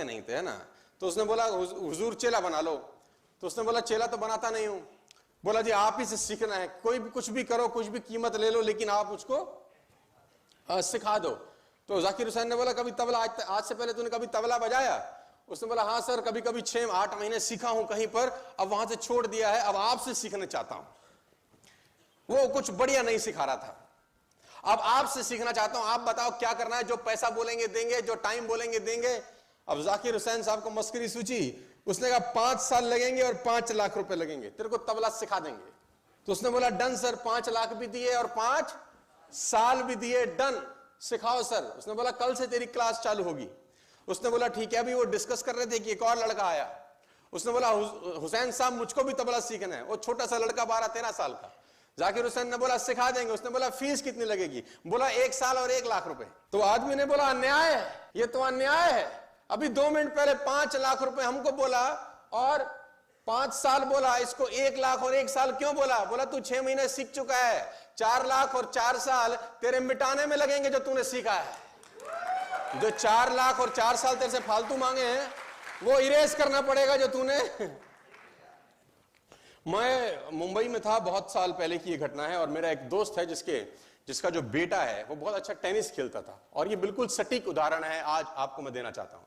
नहीं थे, है ना। तो उसने बोला हुजूर चेला बना लो। तो उसने बोला चेला तो बनाता नहीं हूं। बोला जी आप ही से सीखना है, कोई भी कुछ भी करो, कुछ भी कीमत ले लो, लेकिन आप मुझको सिखा दो। तो जाकिर हुसैन ने बोला कभी तबला आज से पहले तूने कभी तबला बजाया? उसने बोला हाँ सर, कभी कभी 6-8 महीने सीखा हूं कहीं पर, अब वहां से छोड़ दिया है, अब आपसे सीखना चाहता हूं। वो कुछ बढ़िया नहीं सिखा रहा था, अब आपसे सीखना चाहता हूं, आप बताओ क्या करना है, जो पैसा बोलेंगे देंगे, जो टाइम बोलेंगे देंगे। अब जाकिर हुसैन साहब को मस्करी सूची, उसने कहा 5 साल लगेंगे और 5 लाख रुपए लगेंगे, तेरे को तबला सिखा देंगे। तो उसने बोला डन सर, 5 लाख भी दिए और 5 साल भी दिए, डन, सिखाओ सर। उसने बोला कल से तेरी क्लास चालू होगी। उसने बोला ठीक है। अभी वो डिस्कस कर रहे थे कि एक और लड़का आया। उसने बोला हुसैन साहब मुझको भी तबला सीखना है। वो छोटा सा लड़का 12-13 साल का। जाकिर हुसैन ने बोला सिखा देंगे। उसने बोला फीस कितनी लगेगी? बोला 1 साल और 1 लाख रुपए। तो आदमी ने बोला अन्याय है, ये तो अन्याय है। अभी 2 मिनट पहले 5 लाख रुपए हमको बोला और 5 साल बोला, इसको 1 लाख और 1 साल क्यों बोला? बोला तू 6 महीने सीख चुका है, 4 लाख और 4 साल तेरे मिटाने में लगेंगे जो तूने सीखा है। जो 4 लाख और 4 साल तेरे से फालतू मांगे हैं वो इरेज करना पड़ेगा जो तूने। मैं मुंबई में था, बहुत साल पहले की ये घटना है, और मेरा एक दोस्त है जिसका जो बेटा है वो बहुत अच्छा टेनिस खेलता था, और ये बिल्कुल सटीक उदाहरण है आज आपको मैं देना चाहता हूं।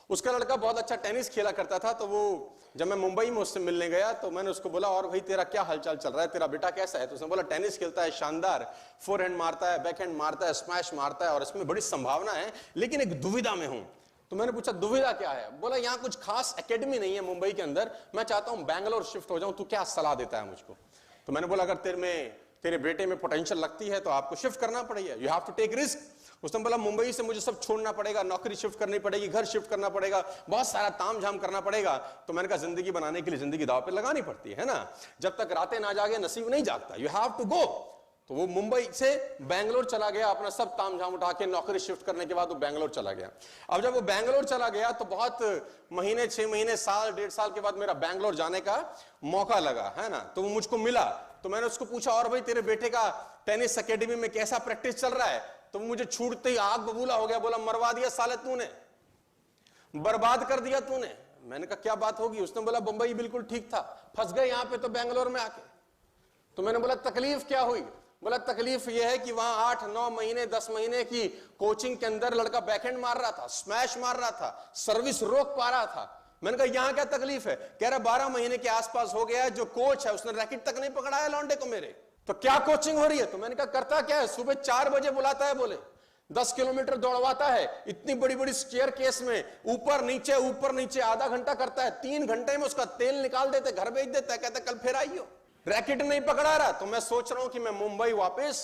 उसका लड़का बहुत अच्छा टेनिस खेला करता था। तो वो जब मैं मुंबई में उससे मिलने गया तो मैंने उसको बोला और भाई तेरा क्या हालचाल चल रहा है, तेरा बेटा कैसा है? तो उसने बोला टेनिस खेलता है, शानदार, फोरहैंड मारता है, बैकहैंड मारता है, स्मैश मारता है, और इसमें बड़ी संभावना है, लेकिन एक दुविधा में हूं। तो मैंने पूछा दुविधा क्या है? बोला यहां कुछ खास एकेडमी नहीं है मुंबई के अंदर, मैं चाहता हूं बैंगलोर शिफ्ट हो जाऊं, तू क्या सलाह देता है मुझको? तो मैंने बोला अगर तेरे बेटे में पोटेंशियल लगती है तो आपको शिफ्ट करना पड़ेगा, you have to take risk. उसने बोला मुंबई से मुझे सब छोड़ना पड़ेगा, नौकरी शिफ्ट करनी पड़ेगी, घर शिफ्ट करना पड़ेगा, बहुत सारा तामझाम करना पड़ेगा। तो मैंने कहा जिंदगी बनाने के लिए जिंदगी दांव पे लगानी पड़ती है ना, जब तक रातें ना जागे नसीब नहीं जागता, यू हैव टू गो। तो वो मुंबई से बैंगलोर चला गया, अपना सब तामझाम उठा के, नौकरी शिफ्ट करने के बाद वो बैंगलोर चला गया। अब जब वो बैंगलोर चला गया तो बहुत महीने, 6 महीने, साल, 1.5 साल के बाद मेरा बैंगलोर जाने का मौका लगा, है ना। तो वो मुझको मिला, तो मैंने उसको पूछा और भाई तेरे बेटे का टेनिस एकेडमी में कैसा प्रैक्टिस चल रहा है? तो मुझे छूटते ही आग बबूला हो गया, बोला मरवा दिया साले तूने, बर्बाद कर दिया तूने। मैंने कहा क्या बात होगी? उसने बोला मुंबई बिल्कुल ठीक था, फंस गए यहां पे तो बैंगलोर में आके। तो मैंने बोला तकलीफ क्या हुई? बोला तकलीफ यह है कि वहां 8-9 महीने, 10 महीने की कोचिंग के अंदर लड़का बैकहैंड मार रहा था, स्मैश मार रहा था, सर्विस रोक पा रहा था। मैंने कहा यहां क्या तकलीफ है? कह रहा 12 महीने के आसपास हो गया है, जो कोच है उसने रैकेट तक नहीं पकड़ा है लौंडे को मेरे। तो क्या कोचिंग हो रही है? तो मैंने कहा करता क्या है, सुबह 4 बजे बुलाता है, बोले 10 किलोमीटर दौड़वाता है, इतनी बड़ी बड़ी स्टेयर केस में ऊपर नीचे आधा घंटा करता है, 3 घंटे में उसका तेल निकाल देते, घर भेज देता है, कहता कल फिर आइयो। रैकेट नहीं पकड़ा रहा। तो मैं सोच रहा हूं कि मैं मुंबई वापस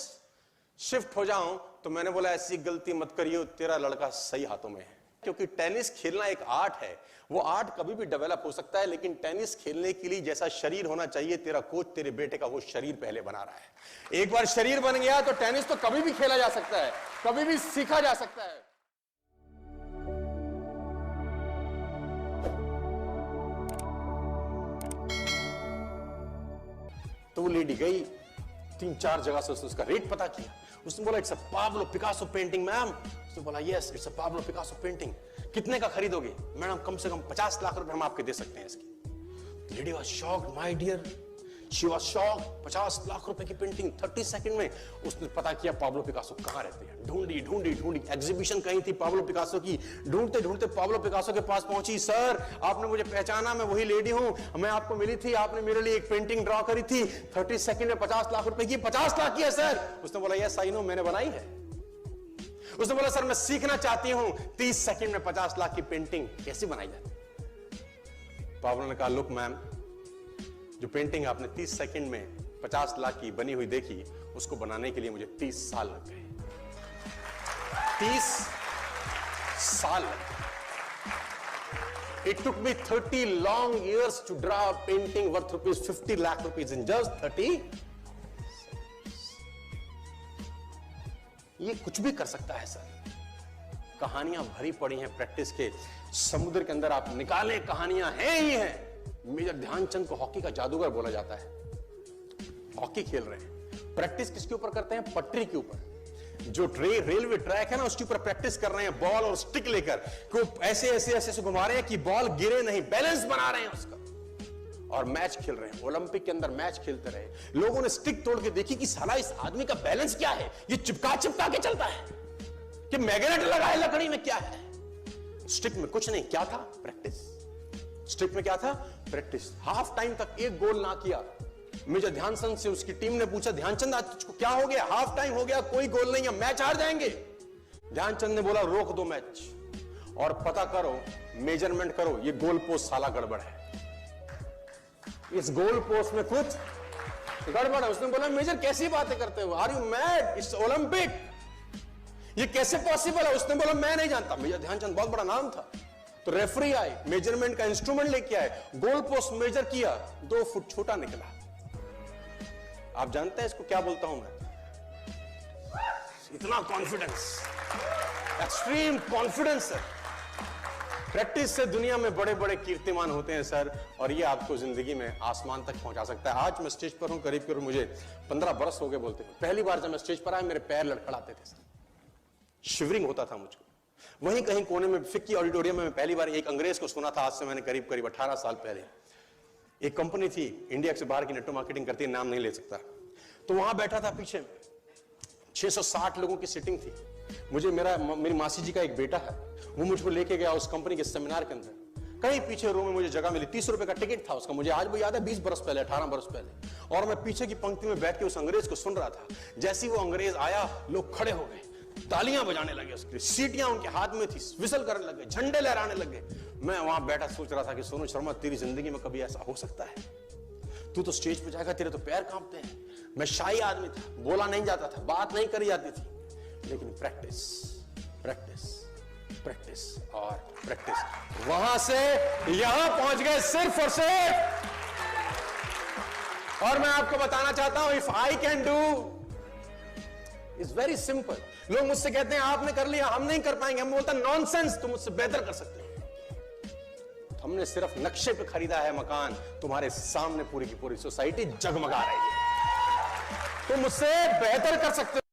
शिफ्ट हो जाऊं। तो मैंने बोला ऐसी गलती मत करियो, तेरा लड़का सही हाथों में है, क्योंकि टेनिस खेलना एक आर्ट है, वो आर्ट कभी भी डेवलप हो सकता है, लेकिन टेनिस खेलने के लिए जैसा शरीर होना चाहिए, तेरा कोच तेरे बेटे का वो शरीर पहले बना रहा है। एक बार शरीर बन गया तो टेनिस तो कभी भी खेला जा सकता है, कभी भी सीखा जा सकता है। तो वो लेडी गई, 3-4 जगह से उसने उसका रेट पता किया। उसने बोला it's a Pablo Picasso painting ma'am. उसने बोला yes it's a Pablo Picasso painting. कितने का खरीदोगे? मैडम कम से कम 50 लाख रुपए हम आपके दे सकते हैं इसकी। Lady was shocked, my dear, she was shocked. 50 lakh रुपए की पेंटिंग 30 सेकंड में उसने पता किया पाब्लो पिकासो कहां रहते हैं। ढूंढी एग्जीबिशन कहीं थी पाब्लो पिकासो की। ढूंढते पाब्लो पिकासो के पास पहुंची। सर आपने मुझे पहचाना, मैं वही लेडी हूं, मैं आपको मिली थी, आपने मेरे लिए एक पेंटिंग ड्रॉ करी थी 30 सेकंड में 50 लाख रुपए की। 50 लाख की है सर? उसने बोला यस आई नो, मैंने बनाई है। उसने बोला सर मैं सीखना चाहती हूं 30 सेकंड में 50 लाख की पेंटिंग कैसे बनाई जाती? पाब्लो ने कहा लुक मैम, जो पेंटिंग आपने 30 सेकंड में 50 लाख की बनी हुई देखी, उसको बनाने के लिए मुझे 30 साल लग गए। 30 साल लग गए। It took me 30 long years to draw a painting worth ₹50 lakh in just 30 seconds. ये कुछ भी कर सकता है सर। कहानियां भरी पड़ी हैं प्रैक्टिस के समुद्र के अंदर, आप निकाले कहानियां हैं ही हैं। मेजर ध्यानचंद को हॉकी का जादूगर बोला जाता है। हॉकी खेल रहे हैं, प्रैक्टिस किसके ऊपर करते हैं? पटरी के ऊपर। जो रेलवे ट्रैक है ना, उसके ऊपर प्रैक्टिस कर रहे हैं बॉल और स्टिक लेकर, को ऐसे ऐसे ऐसे से घुमा रहे हैं कि बॉल गिरे नहीं, बैलेंस बना रहे हैं उसका, और मैच खेल रहे हैं। ओलंपिक के अंदर मैच खेलते रहे। लोगों ने स्टिक तोड़ के देखी कि साला इस आदमी का बैलेंस क्या है, ये चिपका चिपका के चलता है कि मैग्नेट लगा है लकड़ी में, क्या है? स्टिक में कुछ नहीं, क्या था? प्रैक्टिस। स्टिक में क्या था? प्रैक्टिस। हाफ टाइम तक एक गोल ना किया। मेजर ध्यानचंद से उसकी टीम ने पूछा, ध्यानचंद आज तुझको क्या हो गया? हाफ टाइम हो गया, कोई गोल नहीं है, मैच हार जाएंगे। ध्यानचंद ने बोला, रोक दो मैच और पता करो, मेजरमेंट करो, ये गोल पोस्ट साला गड़बड़ है, इस गोल पोस्ट में कुछ गड़बड़ है। उसने बोला, मेजर कैसी बातें करते हो, are you mad, it's Olympic, ये कैसे पॉसिबल है? उसने बोला, मैं नहीं जानता। मेजर ध्यानचंद बहुत बड़ा नाम था। तो रेफरी आए, मेजरमेंट का इंस्ट्रूमेंट लेके आए, गोल पोस्ट मेजर किया, 2 फुट छोटा निकला। आप जानते हैं इसको क्या बोलता हूं मैं? इतना कॉन्फिडेंस, एक्सट्रीम कॉन्फिडेंस है। प्रैक्टिस से दुनिया में बड़े बड़े कीर्तिमान होते हैं सर, और ये आपको जिंदगी में आसमान तक पहुंचा सकता है। आज मैं स्टेज पर हूं, करीब करीब मुझे 15 बरस हो गए बोलते हुए। पहली बार जब मैं स्टेज पर आया, मेरे पैर लड़खड़ाते थे सर, शिवरिंग होता था मुझको। वहीं कहीं कोने में फिक्की ऑडिटोरियम में मैं पहली बार एक अंग्रेज को सुना था। आज से मैंने करीब करीब 18 साल पहले। एक कंपनी थी इंडिया से बाहर की, नेटवर्क मार्केटिंग करती है, नाम नहीं ले सकता। तो वहां बैठा था, पीछे 660 लोगों की सीटिंग थी। मुझे मेरी मासी जी का एक बेटा है, वो मुझको लेके गया उस कंपनी के सेमिनार के अंदर। कहीं पीछे रो में मुझे जगह मिली, 30 रुपए का टिकट था उसका, मुझे आज भी याद है, 20 बरस पहले, 18 बरस पहले। और मैं पीछे की पंक्ति में बैठ के उस अंग्रेज को सुन रहा था। जैसे ही वो अंग्रेज आया, लोग खड़े हो गए, तालियां बजाने लगे, उसकी सीटियां उनके हाथ में थी, विसल करने लगे, झंडे लहराने लगे। मैं वहां बैठा सोच रहा था कि सोनू शर्मा, तेरी जिंदगी में कभी ऐसा हो सकता है? तू तो स्टेज पे जाएगा, तेरे तो पैर कांपते हैं। मैं शाही आदमी था, बोला नहीं जाता था, बात नहीं करी जाती थी, लेकिन प्रैक्टिस प्रैक्टिस प्रैक्टिस और प्रैक्टिस, वहां से यहां पहुंच गए सिर्फ और सिर्फ। और मैं आपको बताना चाहता हूं, if I can do, it's very simple. लोग मुझसे कहते हैं आपने कर लिया, हम नहीं कर पाएंगे। हम बोलते हैं नॉनसेंस, तुम मुझसे बेहतर कर सकते हैं। हमने सिर्फ नक्शे पे खरीदा है मकान, तुम्हारे सामने पूरी की पूरी सोसाइटी जगमगा रही है। तुम मुझसे बेहतर कर सकते हो।